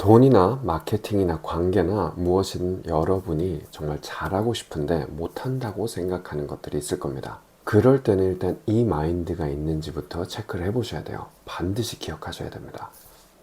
돈이나 마케팅이나 관계나 무엇이든 여러분이 정말 잘하고 싶은데 못한다고 생각하는 것들이 있을 겁니다. 그럴 때는 일단 이 마인드가 있는지부터 체크를 해보셔야 돼요. 반드시 기억하셔야 됩니다.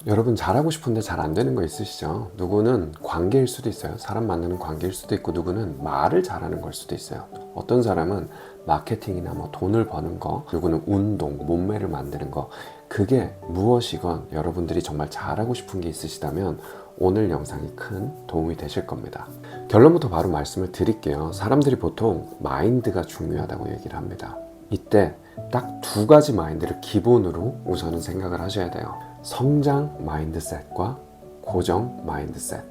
여러분 잘하고 싶은데 잘 안 되는 거 있으시죠? 누구는 관계일 수도 있어요. 사람 만나는 관계일 수도 있고, 누구는 말을 잘하는 걸 수도 있어요. 어떤 사람은 마케팅이나 뭐 돈을 버는 거, 누구는 운동, 몸매를 만드는 거, 그게 무엇이건 여러분들이 정말 잘하고 싶은 게 있으시다면 오늘 영상이 큰 도움이 되실 겁니다. 결론부터 바로 말씀을 드릴게요. 사람들이 보통 마인드가 중요하다고 얘기를 합니다. 이때 딱 두 가지 마인드를 기본으로 우선은 생각을 하셔야 돼요. 성장 마인드셋과 고정 마인드셋.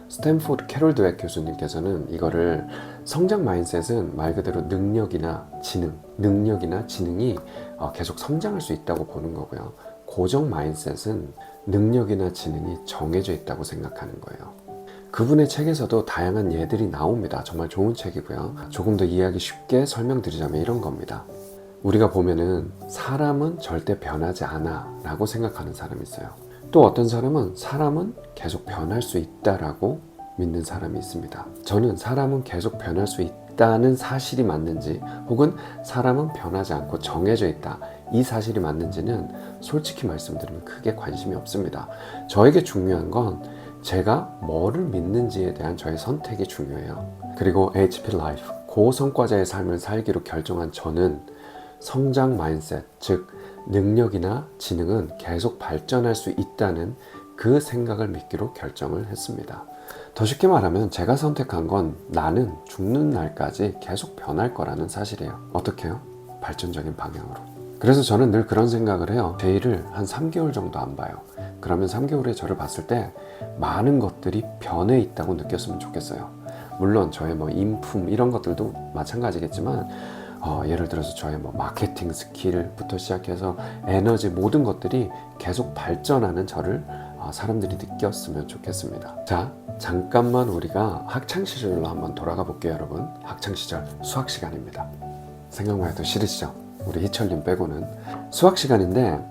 스탠포드 캐롤 드웩 교수님께서는 이거를 성장 마인드셋은 말 그대로 능력이나 지능이 계속 성장할 수 있다고 보는 거고요. 고정 마인드셋은 능력이나 지능이 정해져 있다고 생각하는 거예요. 그분의 책에서도 다양한 예들이 나옵니다. 정말 좋은 책이고요. 조금 더 이해하기 쉽게 설명드리자면 이런 겁니다. 우리가 보면은 사람은 절대 변하지 않아 라고 생각하는 사람이 있어요. 또 어떤 사람은 계속 변할 수 있다라고 믿는 사람이 있습니다. 저는 사람은 계속 변할 수 있다는 사실이 맞는지, 혹은 사람은 변하지 않고 정해져 있다, 이 사실이 맞는지는 솔직히 말씀드리면 크게 관심이 없습니다. 저에게 중요한 건 제가 뭐를 믿는지에 대한 저의 선택이 중요해요. 그리고 HP Life, 고성과자의 삶을 살기로 결정한 저는 성장 마인드셋, 즉 능력이나 지능은 계속 발전할 수 있다는 그 생각을 믿기로 결정을 했습니다. 더 쉽게 말하면 제가 선택한 건 나는 죽는 날까지 계속 변할 거라는 사실이에요. 어떻게요? 발전적인 방향으로. 그래서 저는 늘 그런 생각을 해요. 제 일을 한 3개월 정도 안 봐요. 그러면 3개월 후에 저를 봤을 때 많은 것들이 변해 있다고 느꼈으면 좋겠어요. 물론 저의 인품 이런 것들도 마찬가지겠지만 예를 들어서 저의 마케팅 스킬부터 시작해서 에너지, 모든 것들이 계속 발전하는 저를 사람들이 느꼈으면 좋겠습니다. 자, 잠깐만 우리가 학창시절로 한번 돌아가 볼게요. 여러분, 학창시절 수학 시간입니다. 생각만 해도 싫으시죠? 우리 희철님 빼고는. 수학 시간인데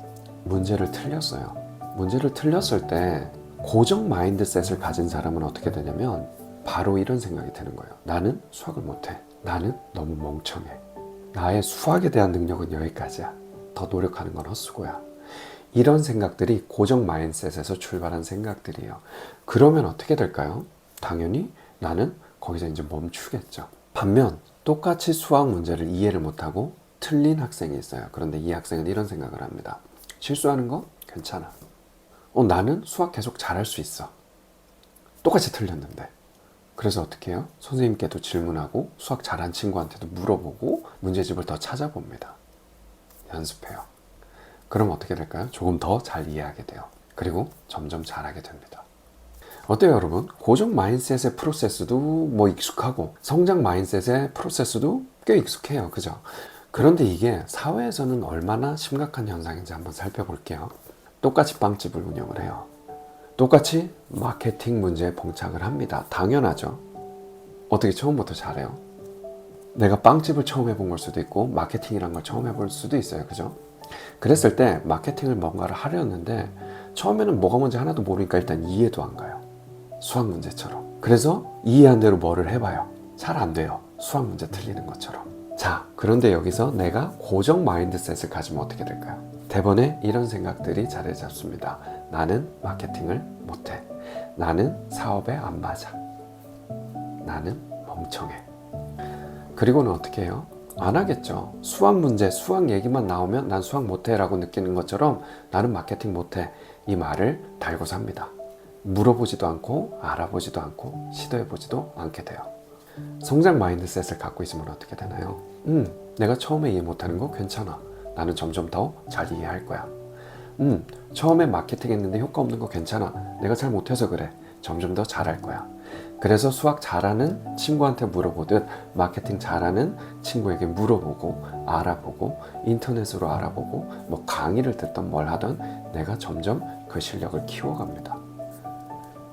문제를 틀렸어요. 문제를 틀렸을 때 고정 마인드셋을 가진 사람은 어떻게 되냐면 바로 이런 생각이 드는 거예요. 나는 수학을 못해. 나는 너무 멍청해. 나의 수학에 대한 능력은 여기까지야. 더 노력하는 건 헛수고야. 이런 생각들이 고정 마인드셋에서 출발한 생각들이에요. 그러면 어떻게 될까요? 당연히 나는 거기서 이제 멈추겠죠. 반면 똑같이 수학 문제를 이해를 못하고 틀린 학생이 있어요. 그런데 이 학생은 이런 생각을 합니다. 실수하는 거 괜찮아. 나는 수학 계속 잘할 수 있어. 똑같이 틀렸는데. 그래서 어떻게 해요? 선생님께도 질문하고 수학 잘한 친구한테도 물어보고 문제집을 더 찾아봅니다. 연습해요. 그럼 어떻게 될까요? 조금 더 잘 이해하게 돼요. 그리고 점점 잘하게 됩니다. 어때요, 여러분? 고정 마인드셋의 프로세스도 익숙하고 성장 마인드셋의 프로세스도 꽤 익숙해요. 그죠? 그런데 이게 사회에서는 얼마나 심각한 현상인지 한번 살펴볼게요. 똑같이 빵집을 운영을 해요. 똑같이 마케팅 문제에 봉착을 합니다. 당연하죠. 어떻게 처음부터 잘해요? 내가 빵집을 처음 해본 걸 수도 있고 마케팅이란 걸 처음 해볼 수도 있어요. 그죠? 그랬을 때 마케팅을 뭔가를 하려는데 처음에는 뭐가 뭔지 하나도 모르니까 일단 이해도 안 가요. 수학 문제처럼. 그래서 이해한 대로 뭐를 해봐요. 잘 안 돼요. 수학 문제 틀리는 것처럼. 자, 그런데 여기서 내가 고정 마인드셋을 가지면 어떻게 될까요? 대번에 이런 생각들이 자리 잡습니다. 나는 마케팅을 못해. 나는 사업에 안 맞아. 나는 멍청해. 그리고는 어떻게 해요? 안 하겠죠. 수학 문제, 수학 얘기만 나오면 난 수학 못해 라고 느끼는 것처럼 나는 마케팅 못해, 이 말을 달고 삽니다. 물어보지도 않고 알아보지도 않고 시도해보지도 않게 돼요. 성장 마인드셋을 갖고 있으면 어떻게 되나요? 내가 처음에 이해 못하는 거 괜찮아. 나는 점점 더 잘 이해할 거야. 처음에 마케팅 했는데 효과 없는 거 괜찮아. 내가 잘 못해서 그래. 점점 더 잘할 거야. 그래서 수학 잘하는 친구한테 물어보듯 마케팅 잘하는 친구에게 물어보고 알아보고 인터넷으로 알아보고 강의를 듣던 뭘 하던 내가 점점 그 실력을 키워갑니다.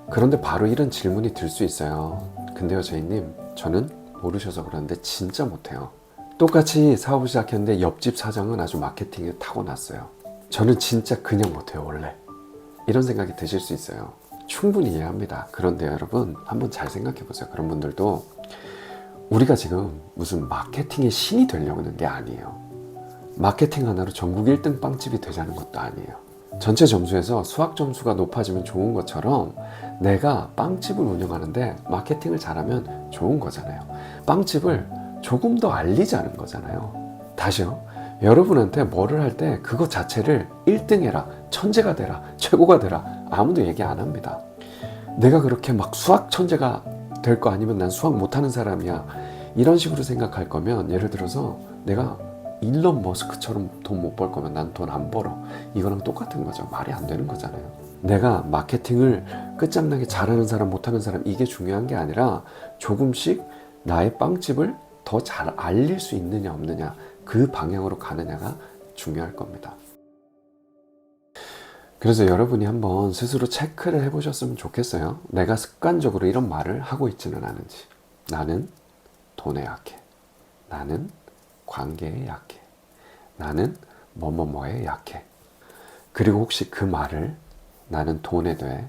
그런데 바로 이런 질문이 들 수 있어요. 근데요, 제이님, 저는 모르셔서 그러는데 진짜 못해요. 똑같이 사업을 시작했는데 옆집 사장은 아주 마케팅에 타고났어요. 저는 진짜 그냥 못해요, 원래. 이런 생각이 드실 수 있어요. 충분히 이해합니다. 그런데 여러분 한번 잘 생각해 보세요. 그런 분들도 우리가 지금 무슨 마케팅의 신이 되려고 하는 게 아니에요. 마케팅 하나로 전국 1등 빵집이 되자는 것도 아니에요. 전체 점수에서 수학 점수가 높아지면 좋은 것처럼 내가 빵집을 운영하는데 마케팅을 잘하면 좋은 거잖아요. 빵집을 조금 더 알리자는 거잖아요. 다시요. 여러분한테 뭐를 할 때 그것 자체를 1등 해라, 천재가 되라, 최고가 되라 아무도 얘기 안 합니다. 내가 그렇게 막 수학 천재가 될 거 아니면 난 수학 못하는 사람이야 이런 식으로 생각할 거면, 예를 들어서 내가 일론 머스크처럼 돈 못 벌 거면 난 돈 안 벌어, 이거랑 똑같은 거죠. 말이 안 되는 거잖아요. 내가 마케팅을 끝장나게 잘하는 사람 못하는 사람 이게 중요한 게 아니라 조금씩 나의 빵집을 더 잘 알릴 수 있느냐 없느냐 그 방향으로 가느냐가 중요할 겁니다. 그래서 여러분이 한번 스스로 체크를 해보셨으면 좋겠어요. 내가 습관적으로 이런 말을 하고 있지는 않은지. 나는 돈에 약해. 나는 관계에 약해. 나는 뭐뭐뭐에 약해. 그리고 혹시 그 말을 나는 돈에 대해,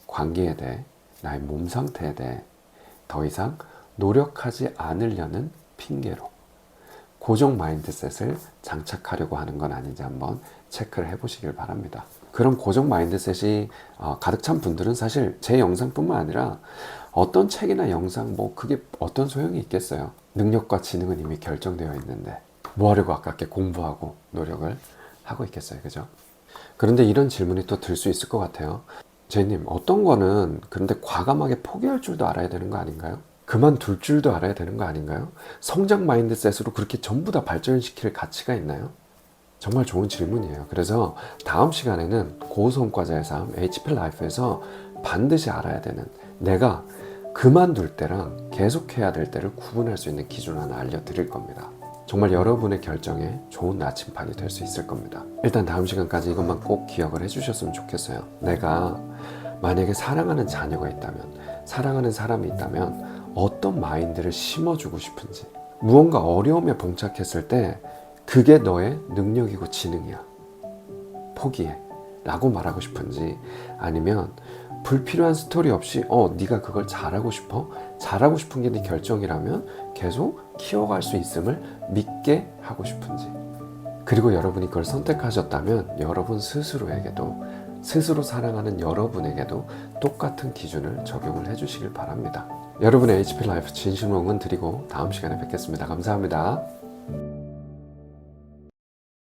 관계에 대해, 나의 몸 상태에 대해 더 이상 노력하지 않으려는 핑계로 고정 마인드셋을 장착하려고 하는 건 아닌지 한번 체크를 해보시길 바랍니다. 그런 고정 마인드셋이 가득 찬 분들은 사실 제 영상뿐만 아니라 어떤 책이나 영상 뭐 그게 어떤 소용이 있겠어요. 능력과 지능은 이미 결정되어 있는데 뭐 하려고 아깝게 공부하고 노력을 하고 있겠어요. 그죠? 그런데 이런 질문이 또 들 수 있을 것 같아요. 제이님, 어떤 거는 그런데 과감하게 포기할 줄도 알아야 되는 거 아닌가요? 그만둘 줄도 알아야 되는 거 아닌가요? 성장 마인드셋으로 그렇게 전부 다 발전시킬 가치가 있나요? 정말 좋은 질문이에요. 그래서 다음 시간에는 고성과자의 삶, HP 라이프에서 반드시 알아야 되는, 내가 그만둘 때랑 계속해야 될 때를 구분할 수 있는 기준 하나 알려드릴 겁니다. 정말 여러분의 결정에 좋은 나침반이 될 수 있을 겁니다. 일단 다음 시간까지 이것만 꼭 기억을 해주셨으면 좋겠어요. 내가 만약에 사랑하는 자녀가 있다면, 사랑하는 사람이 있다면 어떤 마인드를 심어주고 싶은지, 무언가 어려움에 봉착했을 때 그게 너의 능력이고 지능이야, 포기해 라고 말하고 싶은지, 아니면 불필요한 스토리 없이 네가 그걸 잘하고 싶어? 잘하고 싶은 게 네 결정이라면 계속 키워갈 수 있음을 믿게 하고 싶은지. 그리고 여러분이 그걸 선택하셨다면 여러분 스스로에게도, 스스로 사랑하는 여러분에게도 똑같은 기준을 적용을 해주시길 바랍니다. 여러분의 HP 라이프 진심 응원 드리고 다음 시간에 뵙겠습니다. 감사합니다.